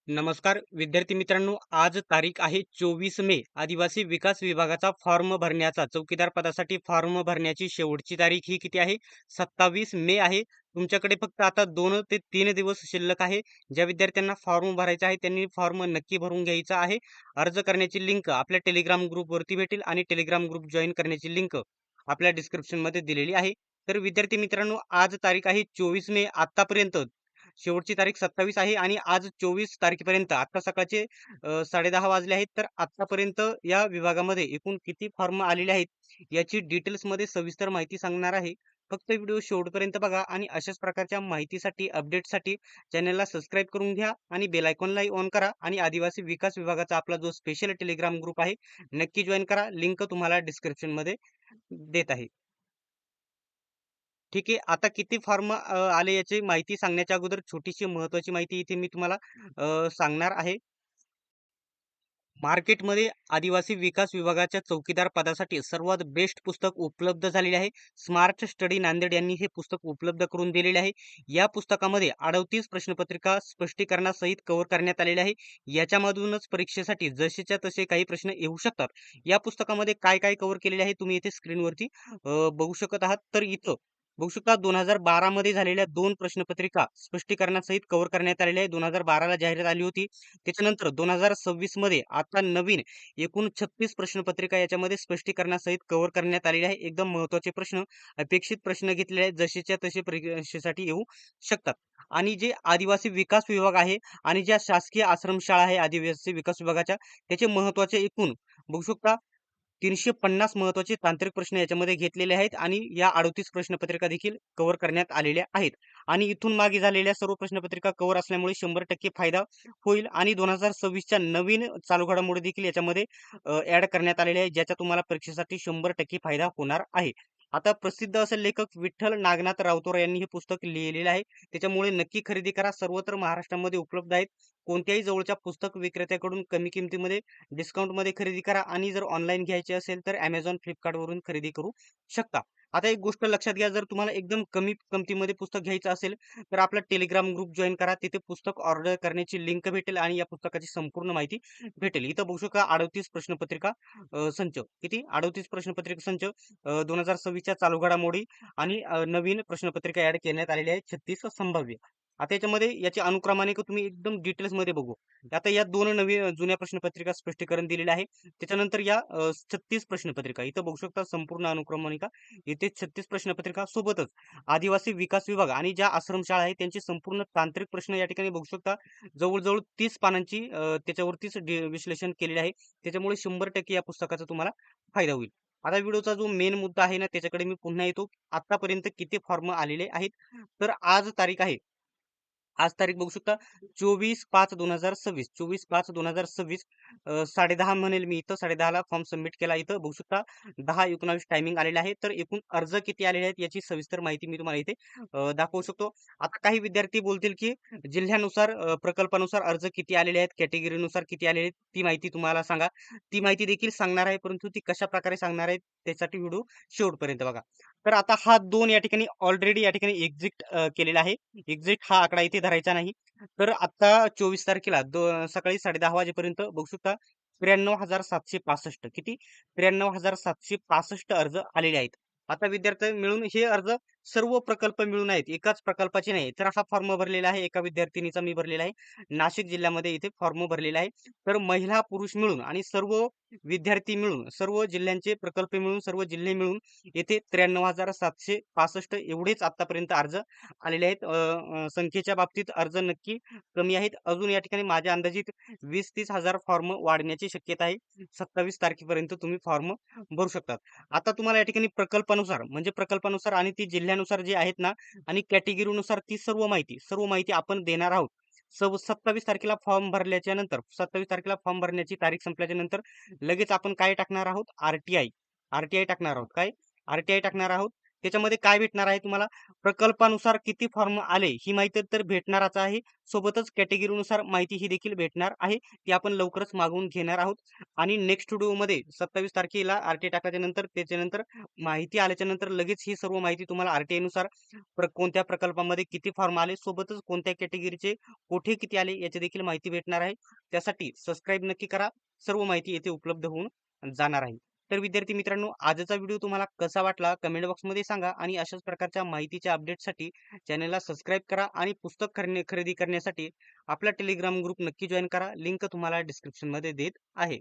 नमस्कार विद्यार्थी मित्रांनो, आज तारीख आहे 24 मे. आदिवासी विकास विभागाचा फॉर्म भरण्याचा चौकीदार पदासाठी फॉर्म भरण्याची शेवटची तारीख ही किती आहे? 27 मे आहे. तुमच्याकडे फक्त आता 2 ते 3 दिवस शिल्लक आहे. ज्या विद्यार्थ्यांना फॉर्म भरायचा आहे त्यांनी फॉर्म नक्की भरून घ्यायचा आहे. अर्ज करण्याची लिंक आपल्या टेलिग्राम ग्रुपवरती भेटेल आणि टेलिग्राम ग्रुप जॉईन करण्याची लिंक आपल्या डिस्क्रिप्शनमध्ये दिलेली आहे. तर विद्यार्थी मित्रांनो, आज तारीख आहे 24 मे. आतापर्यंत शेवटची तारीख 27 आहे आणि आज 24 तारखेपर्यंत आता सकाळचे 10:30 वाजले आहेत. तर आतापर्यंत या विभागामध्ये एकूण किती फॉर्म आलेले आहेत याची डिटेल्समध्ये सविस्तर माहिती सांगणार आहे. फक्त व्हिडिओ शेवटपर्यंत बघा आणि अशाच प्रकारच्या माहितीसाठी अपडेटसाठी चॅनलला सबस्क्राईब करून घ्या आणि बेल आयकॉनलाही ऑन करा आणि आदिवासी विकास विभागाचा आपला जो स्पेशल टेलिग्राम ग्रुप आहे नक्की जॉईन करा. लिंक तुम्हाला डिस्क्रिप्शनमध्ये देत आहे. ठीक आहे. आता किती फॉर्म आले याची माहिती सांगण्याच्या अगोदर छोटीशी महत्त्वाची माहिती इथे मी तुम्हाला सांगणार आहे. मार्केटमध्ये आदिवासी विकास विभागाच्या चौकीदार पदासाठी सर्वात बेस्ट पुस्तक उपलब्ध झालेले आहे. स्मार्ट स्टडी नांदेड यांनी हे पुस्तक उपलब्ध करून दिलेले आहे. या पुस्तकामध्ये 38 प्रश्नपत्रिका स्पष्टीकरणासहित कव्हर करण्यात आलेले आहे. याच्यामधूनच परीक्षेसाठी जसेच्या तसे काही प्रश्न येऊ शकतात. या पुस्तकामध्ये काय काय कव्हर केलेले आहे तुम्ही इथे स्क्रीनवरती बघू शकत आहात. तर इथं बघू शकता 2012 मध्ये झालेल्या 2 प्रश्नपत्रिका स्पष्टीकरणासहित कव्हर करण्यात आलेल्या आहे. 2012 ला जाहिरात आली होती. त्याच्यानंतर 2026 मध्ये आता नवीन एकूण 36 प्रश्नपत्रिका याच्यामध्ये स्पष्टीकरणासहित कव्हर करण्यात आलेले आहे. एकदम महत्त्वाचे प्रश्न, अपेक्षित प्रश्न घेतलेले आहेत, जसेच्या तसे परीक्षेसाठी येऊ शकतात. आणि जे आदिवासी विकास विभाग आहे आणि ज्या शासकीय आश्रमशाळा आहे आदिवासी विकास विभागाच्या, त्याचे महत्त्वाचे एकूण बघू शकता 350 महत्त्वाचे तांत्रिक प्रश्न याच्यामध्ये घेतलेले आहेत आणि या 38 प्रश्नपत्रिका देखील कव्हर करण्यात आलेल्या आहेत. आणि इथून मागे झालेल्या सर्व प्रश्नपत्रिका कव्हर असल्यामुळे 100% फायदा होईल आणि 2026च्या नवीन चालू घडामोडी देखील याच्यामध्ये ऍड करण्यात आलेल्या आहेत, ज्याचा तुम्हाला परीक्षेसाठी 100% फायदा होणार आहे. आता प्रसिद्ध असे लेखक विठ्ठल नागनाथ रावतोर यांनी हे पुस्तक लिहिलेले आहे. त्याच्यामुळे नक्की खरेदी करा. सर्वत्र महाराष्ट्रामध्ये उपलब्ध आहेत. कोणत्याही जवळच्या पुस्तक विक्रेत्याकडून कमी किमतीमध्ये डिस्काउंटमध्ये खरेदी करा आणि जर ऑनलाईन घ्यायचे असेल तर Amazon, Flipkartवरून खरेदी करू शकता. आता एक गोष्ट लक्षात घ्या, जर तुम्हाला एकदम कमी किमतीमध्ये पुस्तक घ्यायचं असेल तर आपला टेलिग्राम ग्रुप जॉइन करा. तिथे पुस्तक ऑर्डर करण्याची लिंक भेटेल आणि या पुस्तकाची संपूर्ण माहिती भेटेल. इथं बघू शकता 38 प्रश्नपत्रिका संच. किती? 38 प्रश्नपत्रिका संच 2026च्या चालू घडामोडी आणि नवीन प्रश्नपत्रिका ऍड करण्यात आलेल्या आहेत 36 संभाव्य. आता याच्यामध्ये याची अनुक्रमानिक तुम्ही एकदम डिटेल्समध्ये बघू. आता या 2 नवीन जुन्या प्रश्नपत्रिका स्पष्टीकरण दिलेलं आहे. त्याच्यानंतर या 36 प्रश्नपत्रिका इथं बघू शकता संपूर्ण अनुक्रमणिका. इथे 36 प्रश्नपत्रिका सोबतच आदिवासी विकास विभाग आणि ज्या आश्रमशाळा आहेत त्यांचे संपूर्ण तांत्रिक प्रश्न या ठिकाणी बघू शकता. जवळ-जवळ 30 पानांची त्याच्यावरतीच विश्लेषण केलेले आहे. त्याच्यामुळे 100% या पुस्तकाचा तुम्हाला फायदा होईल. आता व्हिडिओचा जो मेन मुद्दा आहे ना त्याच्याकडे मी पुन्हा येतो. आतापर्यंत किती फॉर्म आलेले आहेत? तर आज तारीख आहे. आज तारीख बघू शकता 24/5/2026. 24/5/2026 10:30 म्हणेल मी इथं. 10:30 ला फॉर्म सबमिट केला. इथं बघू शकता 10:19 टायमिंग आलेला आहे. तर एकूण अर्ज किती आलेले आहेत याची सविस्तर माहिती मी तुम्हाला इथे दाखवू शकतो. आता काही विद्यार्थी बोलतील की जिल्ह्यानुसार प्रकल्पानुसार अर्ज किती आलेले आहेत, कॅटेगरीनुसार किती आलेले आहेत, ती माहिती तुम्हाला सांगा. ती माहिती देखील सांगणार आहे, परंतु ती कशा प्रकारे सांगणार आहे त्यासाठी व्हिडिओ शेवटपर्यंत बघा. तर आता हा 2 या ठिकाणी ऑलरेडी या ठिकाणी एक्झिट केलेला आहे. एक्झिट हा आकडा इथे धरायचा नाही. तर आता 24 तारखेला सकाळी 10:30 वाजेपर्यंत बघू शकता 93,765 किती? 93,765 अर्ज आलेले आहेत. आता विद्यार्थी मिळून हे अर्ज सर्व प्रकल्प मिळून आहेत. एकाच प्रकल्पाचे नाही. तर हा फॉर्म भरलेला आहे. एका विद्यार्थिनीचा मी भरलेला आहे. नाशिक जिल्ह्यामध्ये इथे फॉर्म भरलेला आहे. तर महिला, पुरुष मिळून आणि सर्व विद्यार्थी मिळून, सर्व जिल्ह्यांचे प्रकल्प मिळून, सर्व जिल्हे मिळून येथे 93,765 एवढेच आतापर्यंत अर्ज आलेले आहेत. संख्येच्या बाबतीत अर्ज नक्की कमी आहेत. अजून या ठिकाणी माझ्या अंदाजित 20-30 हजार फॉर्म वाढण्याची शक्यता आहे. 27 तारखेपर्यंत तुम्ही फॉर्म भरू शकतात. आता तुम्हाला या ठिकाणी प्रकल्पानुसार म्हणजे प्रकल्पानुसार आणि ती जिल्ह्यानुसार जे आहेत ना आणि कॅटेगरीनुसार ती सर्व माहिती आपण देणार आहोत. 27 तारखेला फॉर्म भरल्याच्या नंतर 27 तारखेला फॉर्म भरण्याची तारीख संपल्याच्या नंतर लगेच आपण काय टाकणार आहोत? आर-टी-आय टाकणार आहोत. काय? आर-टी-आय टाकणार आहोत. त्याच्यामध्ये काय भेटणार आहे तुम्हाला, प्रकल्पानुसार किती फॉर्म आले ही माहिती तर भेटणारच आहे. सोबतच कॅटेगरीनुसार माहिती ही देखील भेटणार आहे. ती आपण लवकरच मागवून घेणार आहोत. आणि नेक्स्ट व्हिडिओमध्ये 27 तारखेला आरटीआय टाकल्याच्या नंतर त्याच्यानंतर माहिती आल्याच्या नंतर लगेच ही सर्व माहिती तुम्हाला आरटीआय नुसार कोणत्या प्रकल्पामध्ये किती फॉर्म आले, सोबतच कोणत्या कॅटेगरीचे कोठे किती आले याची देखील माहिती भेटणार आहे. त्यासाठी सबस्क्राईब नक्की करा. सर्व माहिती येथे उपलब्ध होऊन जाणार आहे. तर विद्यार्थी मित्रांनो, आजचा व्हिडिओ तुम्हाला कसा वाटला कमेंट बॉक्समध्ये सांगा आणि अशाच प्रकारच्या माहितीच्या अपडेटसाठी चॅनलला सबस्क्राईब करा आणि पुस्तक खरेदी करण्यासाठी आपला टेलिग्राम ग्रुप नक्की जॉईन करा. लिंक तुम्हाला डिस्क्रिप्शनमध्ये देत आहे.